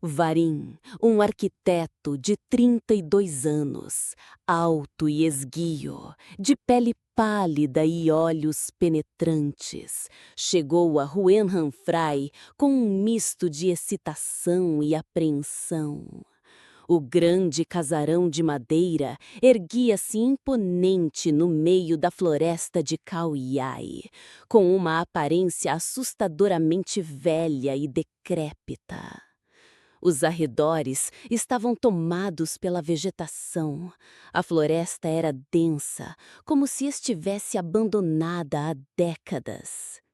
Varim, um arquiteto de 32 anos, alto e esguio, de pele pálida e olhos penetrantes, chegou a Hohenheim-Frei com um misto de excitação e apreensão. O grande casarão de madeira erguia-se imponente no meio da floresta de Kauai, com uma aparência assustadoramente velha e decrépita. Os arredores estavam tomados pela vegetação. A floresta era densa, como se estivesse abandonada há décadas.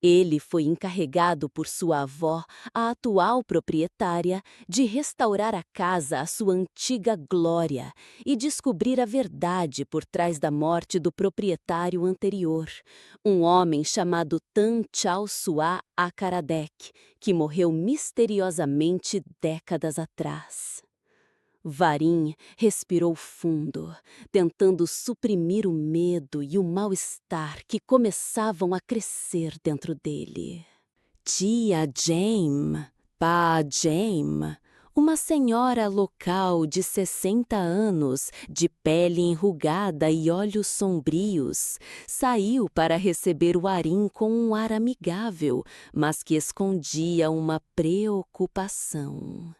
Ele foi encarregado por sua avó, a atual proprietária, de restaurar a casa à sua antiga glória e descobrir a verdade por trás da morte do proprietário anterior, um homem chamado Tan Chao Sua Akaradek, que morreu misteriosamente décadas atrás. Varim respirou fundo, tentando suprimir o medo e o mal-estar que começavam a crescer dentro dele. Tia Jane, Pá Jane, uma senhora local de 60 anos, de pele enrugada e olhos sombrios, saiu para receber o Arim com um ar amigável, mas que escondia uma preocupação.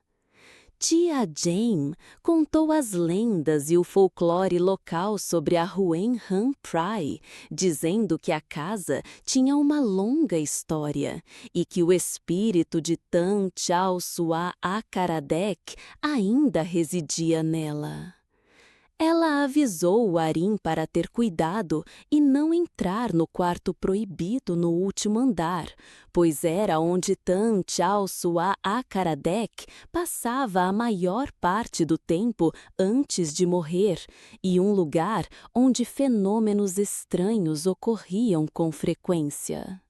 Tia Jane contou as lendas e o folclore local sobre a Hohenheim-Frei, dizendo que a casa tinha uma longa história e que o espírito de Tan Chao Sua Akaradek ainda residia nela. Ela avisou o Arim para ter cuidado e não entrar no quarto proibido no último andar, pois era onde Tan Chao Sua Akaradek passava a maior parte do tempo antes de morrer, e um lugar onde fenômenos estranhos ocorriam com frequência.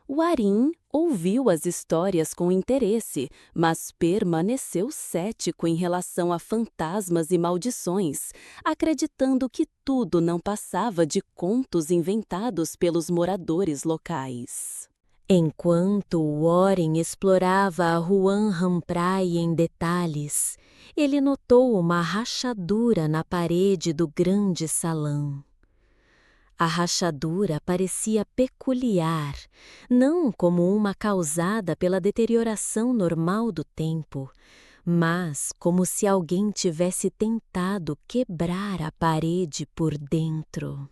O Arim ouviu as histórias com interesse, mas permaneceu cético em relação a fantasmas e maldições, acreditando que tudo não passava de contos inventados pelos moradores locais. Enquanto Warren explorava a Hohenheim-Frei em detalhes, ele notou uma rachadura na parede do grande salão. A rachadura parecia peculiar, não como uma causada pela deterioração normal do tempo, mas como se alguém tivesse tentado quebrar a parede por dentro.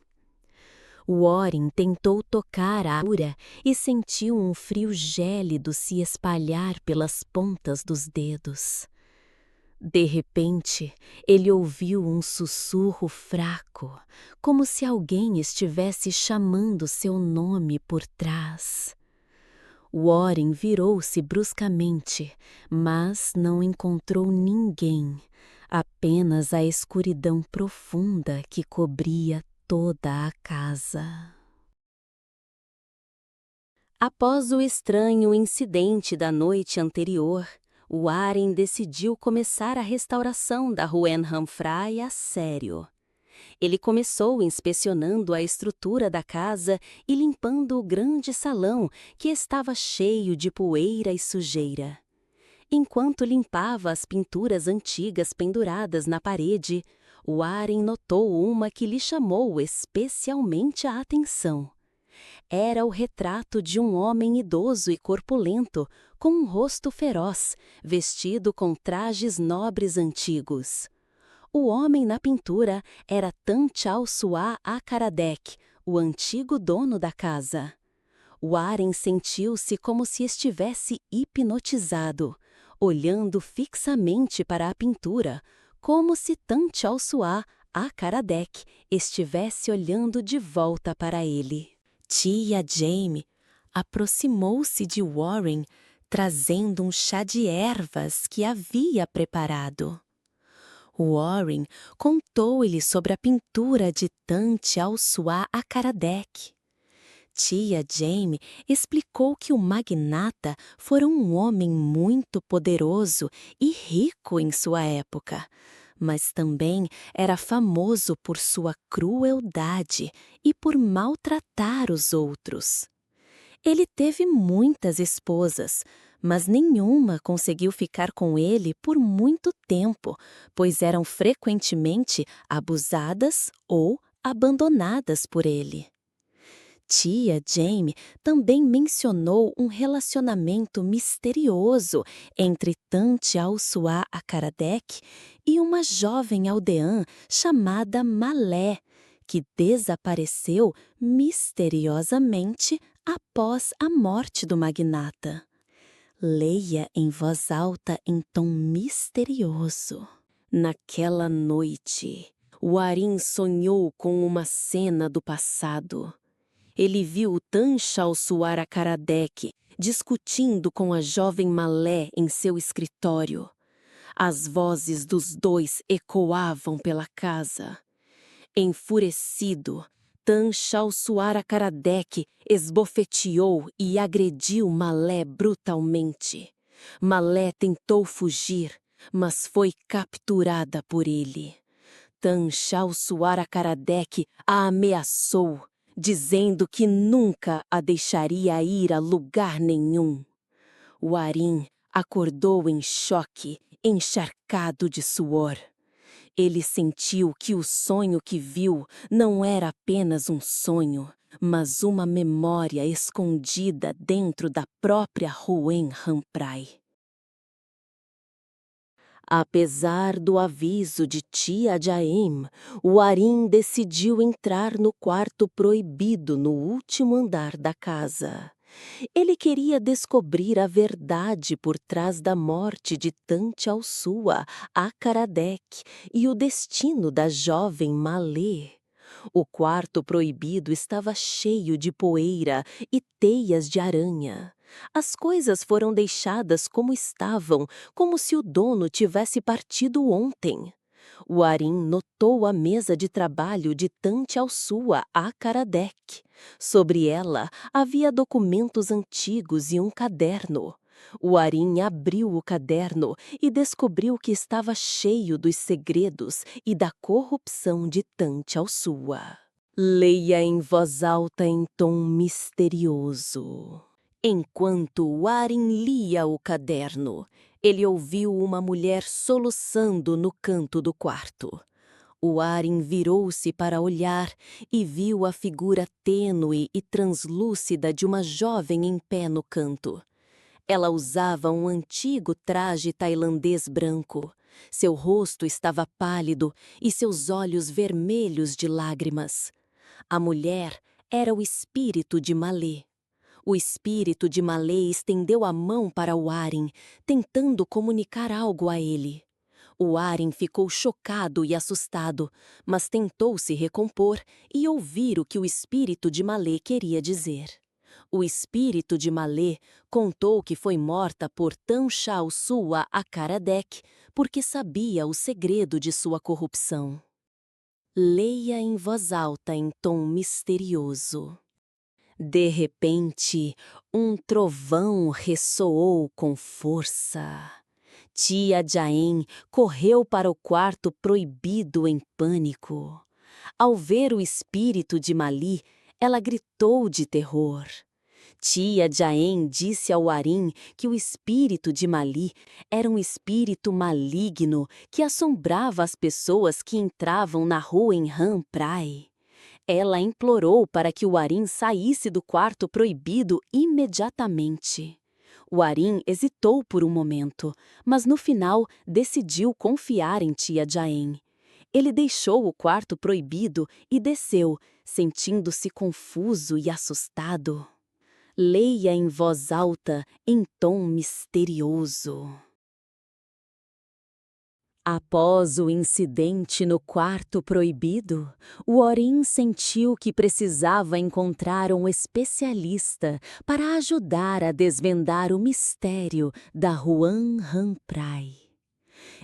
Warren tentou tocar a rachadura e sentiu um frio gélido se espalhar pelas pontas dos dedos. De repente, ele ouviu um sussurro fraco, como se alguém estivesse chamando seu nome por trás. Warren virou-se bruscamente, mas não encontrou ninguém, apenas a escuridão profunda que cobria toda a casa. Após o estranho incidente da noite anterior, Warren decidiu começar a restauração da Hohenheim-Frei a sério. Ele começou inspecionando a estrutura da casa e limpando o grande salão, que estava cheio de poeira e sujeira. Enquanto limpava as pinturas antigas penduradas na parede, Warren notou uma que lhe chamou especialmente a atenção. Era o retrato de um homem idoso e corpulento, com um rosto feroz, vestido com trajes nobres antigos. O homem na pintura era Tan Chao Sua Akaradek, o antigo dono da casa. Warren sentiu-se como se estivesse hipnotizado, olhando fixamente para a pintura, como se Tan Chao Sua Akaradek estivesse olhando de volta para ele. Tia Jane aproximou-se de Warren, trazendo um chá de ervas que havia preparado. Warren contou-lhe sobre a pintura de Tan Chao Sua Akaradek. Tia Jane explicou que o magnata fora um homem muito poderoso e rico em sua época, mas também era famoso por sua crueldade e por maltratar os outros. Ele teve muitas esposas, mas nenhuma conseguiu ficar com ele por muito tempo, pois eram frequentemente abusadas ou abandonadas por ele. Tia Jane também mencionou um relacionamento misterioso entre Tante Alçoá Akaradec e uma jovem aldeã chamada Malé, que desapareceu misteriosamente após a morte do magnata. Leia em voz alta em tom misterioso. Naquela noite, Warin sonhou com uma cena do passado. Ele viu Tancha Alçoá Akaradec discutindo com a jovem Malé em seu escritório. As vozes dos dois ecoavam pela casa. Enfurecido, Tancha Alçoá Akaradec esbofeteou e agrediu Malé brutalmente. Malé tentou fugir, mas foi capturada por ele. Tancha Alçoá Akaradec a ameaçou, dizendo que nunca a deixaria ir a lugar nenhum. Warin acordou em choque, encharcado de suor. Ele sentiu que o sonho que viu não era apenas um sonho, mas uma memória escondida dentro da própria Ruem Ramprai. Apesar do aviso de tia Jaem, Warin decidiu entrar no quarto proibido no último andar da casa. Ele queria descobrir a verdade por trás da morte de Tante Alçoá Akaradec e o destino da jovem Malé. O quarto proibido estava cheio de poeira e teias de aranha. As coisas foram deixadas como estavam, como se o dono tivesse partido ontem. Warin notou a mesa de trabalho de Tante Alçoá Akaradec. Sobre ela havia documentos antigos e um caderno. Warin abriu o caderno e descobriu que estava cheio dos segredos e da corrupção de Tante Alçoá. Leia em voz alta em tom misterioso. Enquanto Warin lia o caderno, ele ouviu uma mulher soluçando no canto do quarto. Warin virou-se para olhar e viu a figura tênue e translúcida de uma jovem em pé no canto. Ela usava um antigo traje tailandês branco. Seu rosto estava pálido e seus olhos vermelhos de lágrimas. A mulher era o espírito de Malé. O espírito de Malé estendeu a mão para Warin, tentando comunicar algo a ele. Warin ficou chocado e assustado, mas tentou se recompor e ouvir o que o espírito de Malé queria dizer. O espírito de Malé contou que foi morta por Tancha Alçoá Akaradec porque sabia o segredo de sua corrupção. Leia em voz alta em tom misterioso. De repente, um trovão ressoou com força. Tia Jaem correu para o quarto proibido em pânico. Ao ver o espírito de Malé, ela gritou de terror. Tia Jaem disse ao Warin que o espírito de Malé era um espírito maligno que assombrava as pessoas que entravam na Ruem Ramprai. Ela implorou para que o Warin saísse do quarto proibido imediatamente. Warin hesitou por um momento, mas no final decidiu confiar em tia Jaem. Ele deixou o quarto proibido e desceu, sentindo-se confuso e assustado. Leia em voz alta, em tom misterioso. Após o incidente no quarto proibido, Warin sentiu que precisava encontrar um especialista para ajudar a desvendar o mistério da Ruem Ramprai.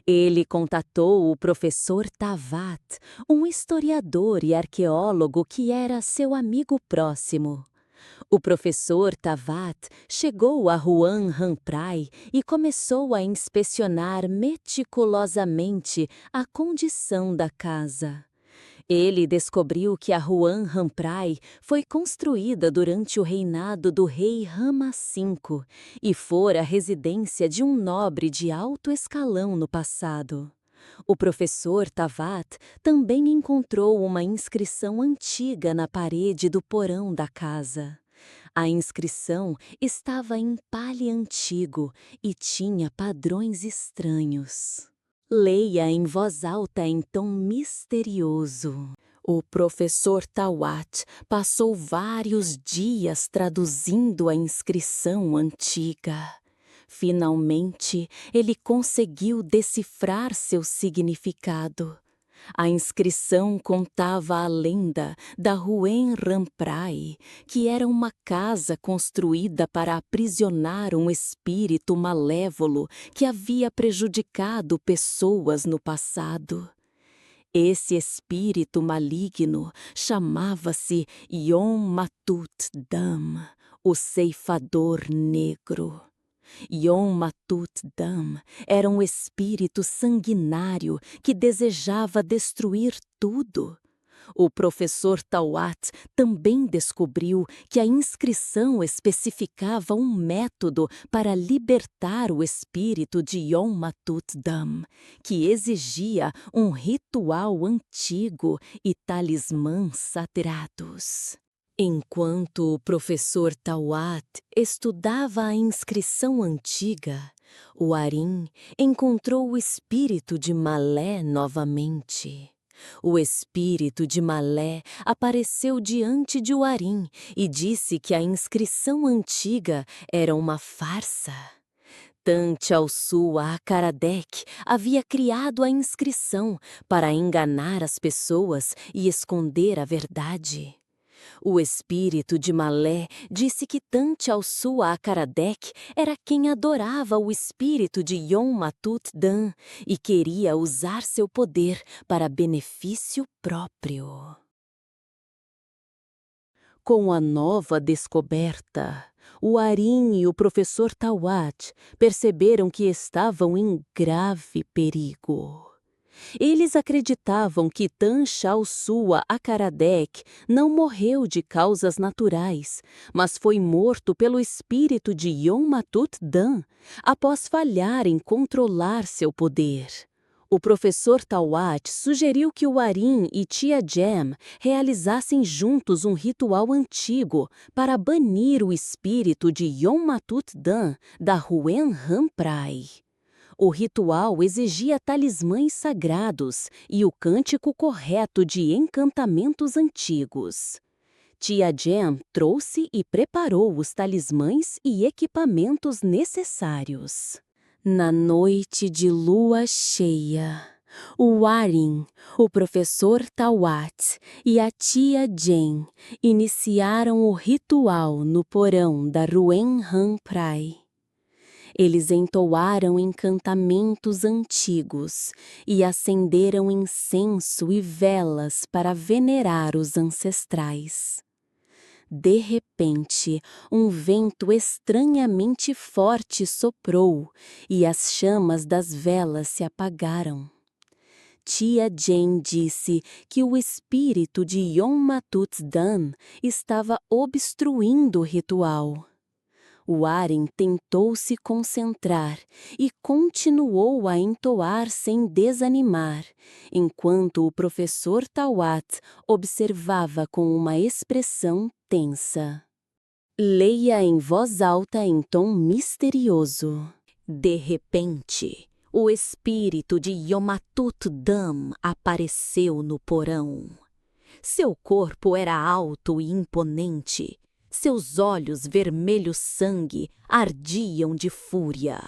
Ele contatou o professor Tavat, um historiador e arqueólogo que era seu amigo próximo. O professor Tavat chegou a Ruem Ramprai e começou a inspecionar meticulosamente a condição da casa. Ele descobriu que a Huan Ramprai foi construída durante o reinado do rei Rama V e fora a residência de um nobre de alto escalão no passado. O professor Tavat também encontrou uma inscrição antiga na parede do porão da casa. A inscrição estava em palha antigo e tinha padrões estranhos. Leia em voz alta em tom misterioso. O professor Tawat passou vários dias traduzindo a inscrição antiga. Finalmente, ele conseguiu decifrar seu significado. A inscrição contava a lenda da Huan Ramprai, que era uma casa construída para aprisionar um espírito malévolo que havia prejudicado pessoas no passado. Esse espírito maligno chamava-se Yom Matut Dam, o ceifador negro. Yom Matut Dam era um espírito sanguinário que desejava destruir tudo. O professor Tawat também descobriu que a inscrição especificava um método para libertar o espírito de Yom Matut Dam, que exigia um ritual antigo e talismãs sagrados. Enquanto o professor Tawat estudava a inscrição antiga, o Arim encontrou o espírito de Malé novamente. O espírito de Malé apareceu diante de Uarim e disse que a inscrição antiga era uma farsa. Tantialsu Akaradek havia criado a inscrição para enganar as pessoas e esconder a verdade. O espírito de Malé disse que Tantialsu Akaradek era quem adorava o espírito de Yom Matut Dan e queria usar seu poder para benefício próprio. Com a nova descoberta, o Arim e o professor Tawat perceberam que estavam em grave perigo. Eles acreditavam que Tantialsu Akaradek não morreu de causas naturais, mas foi morto pelo espírito de Yom Matut Dan após falhar em controlar seu poder. O professor Tawat sugeriu que o Arim e Tia Jam realizassem juntos um ritual antigo para banir o espírito de Yom Matut Dan da Huan Ramprai. O ritual exigia talismãs sagrados e o cântico correto de encantamentos antigos. Tia Jam trouxe e preparou os talismãs e equipamentos necessários. Na noite de lua cheia, o Arim, o professor Tawat e a tia Jam iniciaram o ritual no porão da Huan Ramprai. Eles entoaram encantamentos antigos e acenderam incenso e velas para venerar os ancestrais. De repente, um vento estranhamente forte soprou e as chamas das velas se apagaram. Tia Jane disse que o espírito de Yom Matut Dan estava obstruindo o ritual. O Arim tentou se concentrar e continuou a entoar sem desanimar, enquanto o professor Tawat observava com uma expressão tensa. Leia em voz alta em tom misterioso. De repente, o espírito de Yom Matut Dam apareceu no porão. Seu corpo era alto e imponente. Seus olhos vermelhos sangue ardiam de fúria.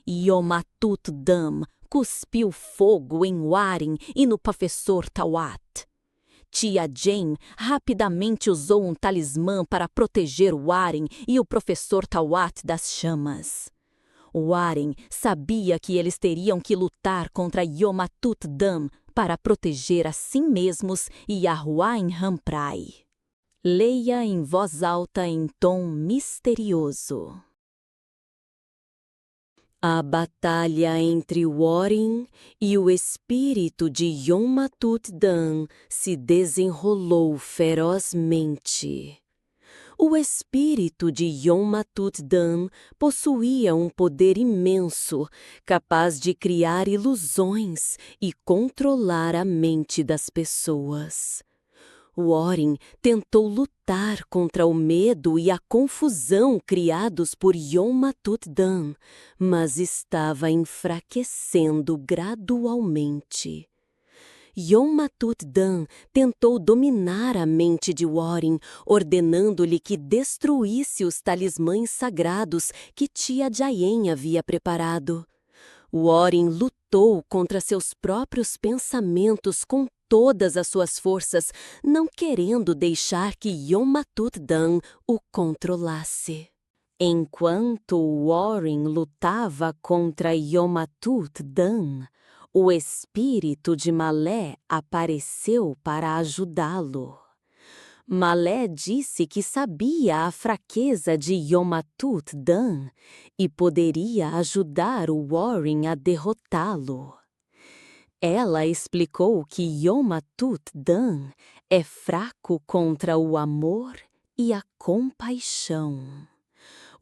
Yom Matut Dam cuspiu fogo em Warin e no professor Tawat. Tia Jane rapidamente usou um talismã para proteger Warin e o professor Tawat das chamas. Warin sabia que eles teriam que lutar contra Yom Matut Dam para proteger a si mesmos e a Huan Ramprai. Leia em voz alta em tom misterioso. A batalha entre Warren e o espírito de Yom-Matut-Dan se desenrolou ferozmente. O espírito de Yom-Matut-Dan possuía um poder imenso, capaz de criar ilusões e controlar a mente das pessoas. Warren tentou lutar contra o medo e a confusão criados por Yom-Matut-Dan, mas estava enfraquecendo gradualmente. Yom-Matut-Dan tentou dominar a mente de Warren, ordenando-lhe que destruísse os talismãs sagrados que tia Jayen havia preparado. Warren lutou contra seus próprios pensamentos com todas as suas forças, não querendo deixar que Yom-Matut-Dan o controlasse. Enquanto Warren lutava contra Yom-Matut-Dan, o espírito de Malé apareceu para ajudá-lo. Malé disse que sabia a fraqueza de Yom-Matut-Dan e poderia ajudar o Warren a derrotá-lo. Ela explicou que Yom-Matut-Dan é fraco contra o amor e a compaixão.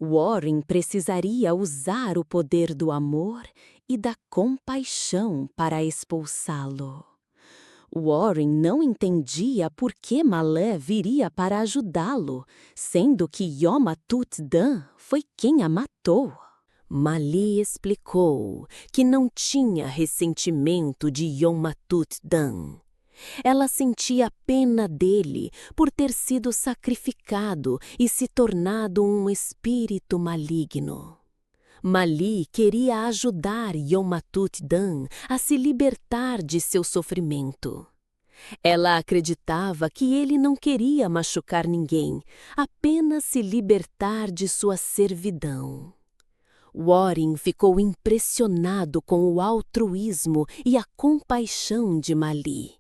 Warren precisaria usar o poder do amor e da compaixão para expulsá-lo. Warren não entendia por que Malé viria para ajudá-lo, sendo que Yom-Matut-Dan foi quem a matou. Mali explicou que não tinha ressentimento de Yom-Matut-Dan. Ela sentia pena dele por ter sido sacrificado e se tornado um espírito maligno. Mali queria ajudar Yom-Matut-Dan a se libertar de seu sofrimento. Ela acreditava que ele não queria machucar ninguém, apenas se libertar de sua servidão. Warren ficou impressionado com o altruísmo e a compaixão de Mali.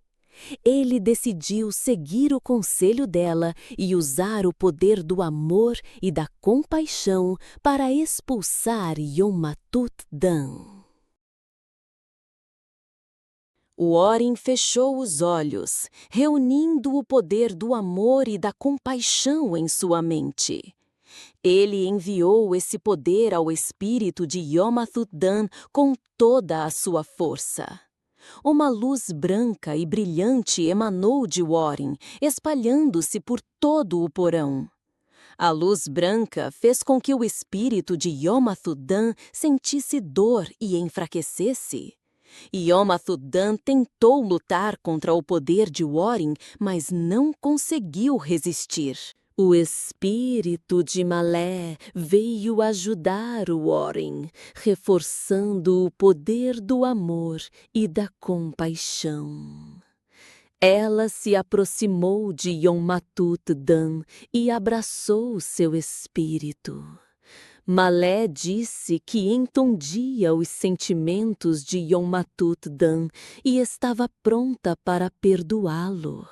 Ele decidiu seguir o conselho dela e usar o poder do amor e da compaixão para expulsar Yom-Matut-Dan. Warren fechou os olhos, reunindo o poder do amor e da compaixão em sua mente. Ele enviou esse poder ao espírito de Yom-Matut-Dan com toda a sua força. Uma luz branca e brilhante emanou de Warren, espalhando-se por todo o porão. A luz branca fez com que o espírito de Yom-Matut-Dan sentisse dor e enfraquecesse. Yom-Matut-Dan tentou lutar contra o poder de Warren, mas não conseguiu resistir. O espírito de Malé veio ajudar Warren, reforçando o poder do amor e da compaixão. Ela se aproximou de Yom-Matut-Dan e abraçou seu espírito. Malé disse que entendia os sentimentos de Yom-Matut-Dan e estava pronta para perdoá-lo.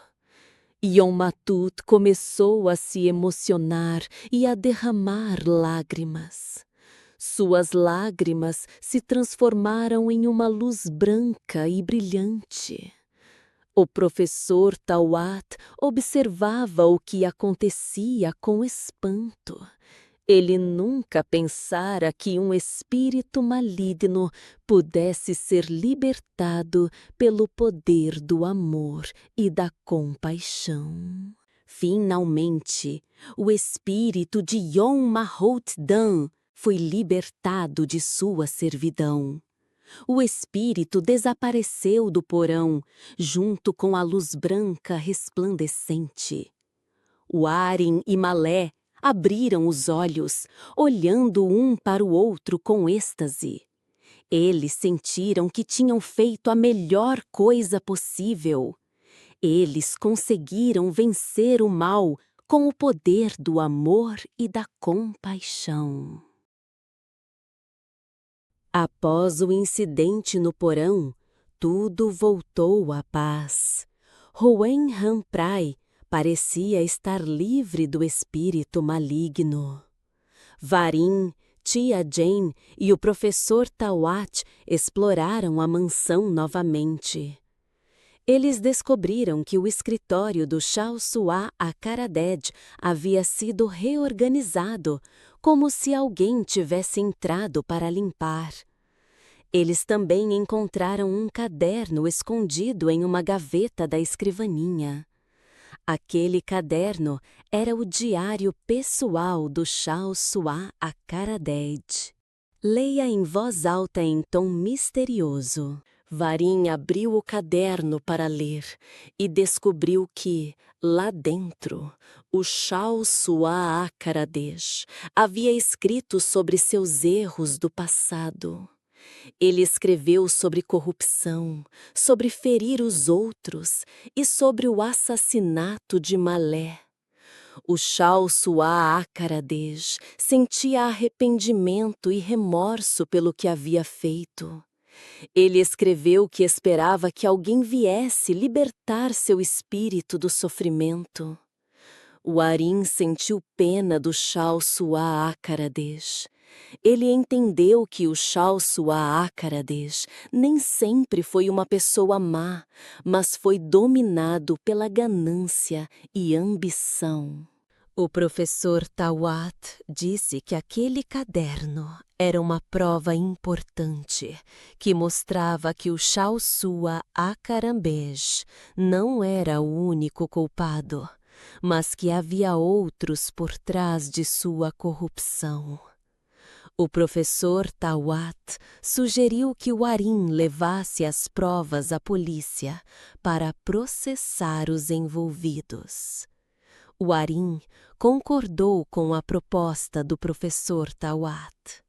Yom-Matut começou a se emocionar e a derramar lágrimas. Suas lágrimas se transformaram em uma luz branca e brilhante. O professor Tawat observava o que acontecia com espanto. Ele nunca pensara que um espírito maligno pudesse ser libertado pelo poder do amor e da compaixão. Finalmente, o espírito de Yom-Mahot-Dan foi libertado de sua servidão. O espírito desapareceu do porão, junto com a luz branca resplandecente. Warren e Malé abriram os olhos, olhando um para o outro com êxtase. Eles sentiram que tinham feito a melhor coisa possível. Eles conseguiram vencer o mal com o poder do amor e da compaixão. Após o incidente no porão, tudo voltou à paz. Hoen Hamprai parecia estar livre do espírito maligno. Varim, Tia Jane e o professor Tawat exploraram a mansão novamente. Eles descobriram que o escritório do Chausua Akaradej havia sido reorganizado, como se alguém tivesse entrado para limpar. Eles também encontraram um caderno escondido em uma gaveta da escrivaninha. Aquele caderno era o diário pessoal do Chausua Akaradej. Leia em voz alta em tom misterioso. Varim abriu o caderno para ler e descobriu que, lá dentro, o Chausua Akaradej havia escrito sobre seus erros do passado. Ele escreveu sobre corrupção, sobre ferir os outros e sobre o assassinato de Malé. O Chausua Akaradej sentia arrependimento e remorso pelo que havia feito. Ele escreveu que esperava que alguém viesse libertar seu espírito do sofrimento. O Arim sentiu pena do Chausua Akaradej. Ele entendeu que o Chausua Akaradej nem sempre foi uma pessoa má, mas foi dominado pela ganância e ambição. O professor Tawat disse que aquele caderno era uma prova importante, que mostrava que o Chausua Akaradej não era o único culpado, mas que havia outros por trás de sua corrupção. O professor Tawat sugeriu que o Arim levasse as provas à polícia para processar os envolvidos. O Arim concordou com a proposta do professor Tawat.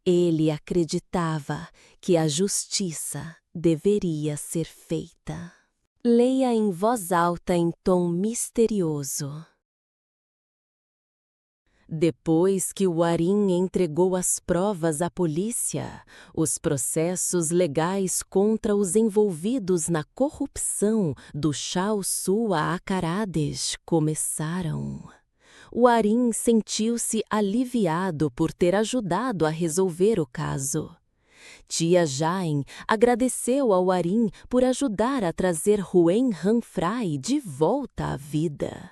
Ele acreditava que a justiça deveria ser feita. Leia em voz alta em tom misterioso. Depois que o Arim entregou as provas à polícia, os processos legais contra os envolvidos na corrupção do Chausua Akaradej começaram. O Arim sentiu-se aliviado por ter ajudado a resolver o caso. Tia Jain agradeceu ao Arim por ajudar a trazer Huen Hanfrai de volta à vida.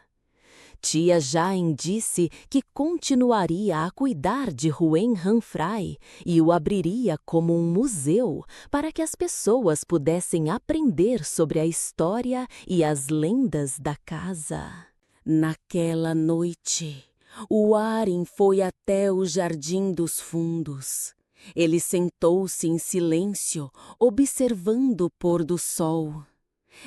Tia Jain disse que continuaria a cuidar de Huen Hanfrai e o abriria como um museu para que as pessoas pudessem aprender sobre a história e as lendas da casa. Naquela noite, o Arim foi até o Jardim dos Fundos. Ele sentou-se em silêncio, observando o pôr do sol.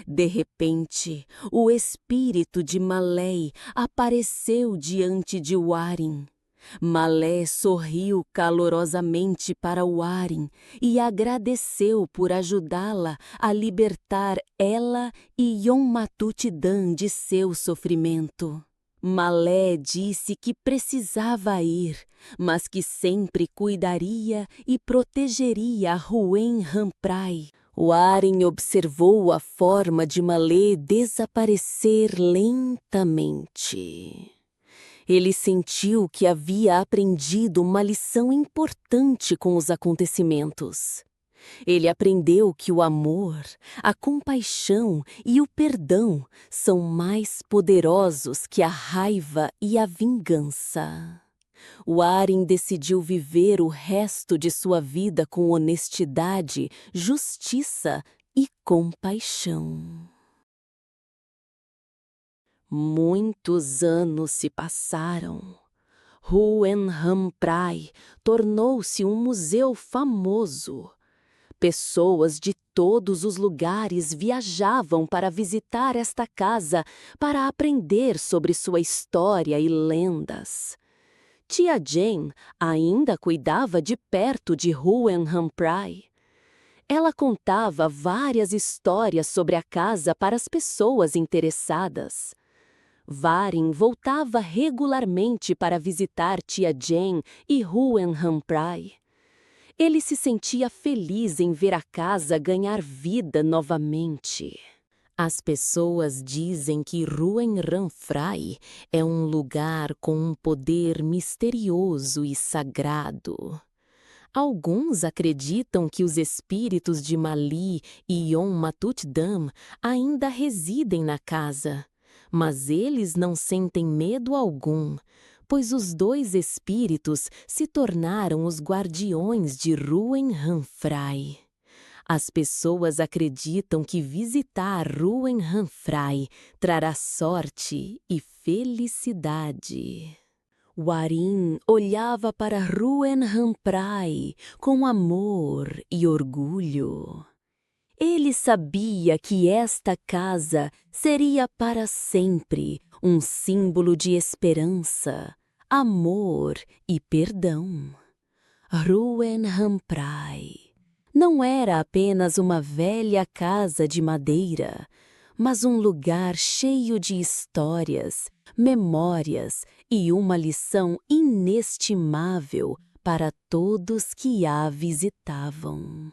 De repente, o espírito de Malé apareceu diante de Arim. Malé sorriu calorosamente para Arim e agradeceu por ajudá-la a libertar ela e Yonmatutidan de seu sofrimento. Malé disse que precisava ir, mas que sempre cuidaria e protegeria Huen Hanfrai. O Arim observou a forma de Malé desaparecer lentamente. Ele sentiu que havia aprendido uma lição importante com os acontecimentos. Ele aprendeu que o amor, a compaixão e o perdão são mais poderosos que a raiva e a vingança. O Arim decidiu viver o resto de sua vida com honestidade, justiça e compaixão. Muitos anos se passaram. Huen Hanfrai tornou-se um museu famoso. Pessoas de todos os lugares viajavam para visitar esta casa para aprender sobre sua história e lendas. Tia Jane ainda cuidava de perto de Huen Hanfrai. Ela contava várias histórias sobre a casa para as pessoas interessadas. Varim voltava regularmente para visitar Tia Jane e Huen Hanfrai. Ele se sentia feliz em ver a casa ganhar vida novamente. As pessoas dizem que Ruenranfrai é um lugar com um poder misterioso e sagrado. Alguns acreditam que os espíritos de Mali e Yon Matutdam ainda residem na casa, mas eles não sentem medo algum, pois os dois espíritos se tornaram os guardiões de Ruenranfrai. As pessoas acreditam que visitar Ruenranfrai trará sorte e felicidade. Warin olhava para Ruenranfrai com amor e orgulho. Ele sabia que esta casa seria para sempre um símbolo de esperança, amor e perdão. Ruenranfrai não era apenas uma velha casa de madeira, mas um lugar cheio de histórias, memórias e uma lição inestimável para todos que a visitavam.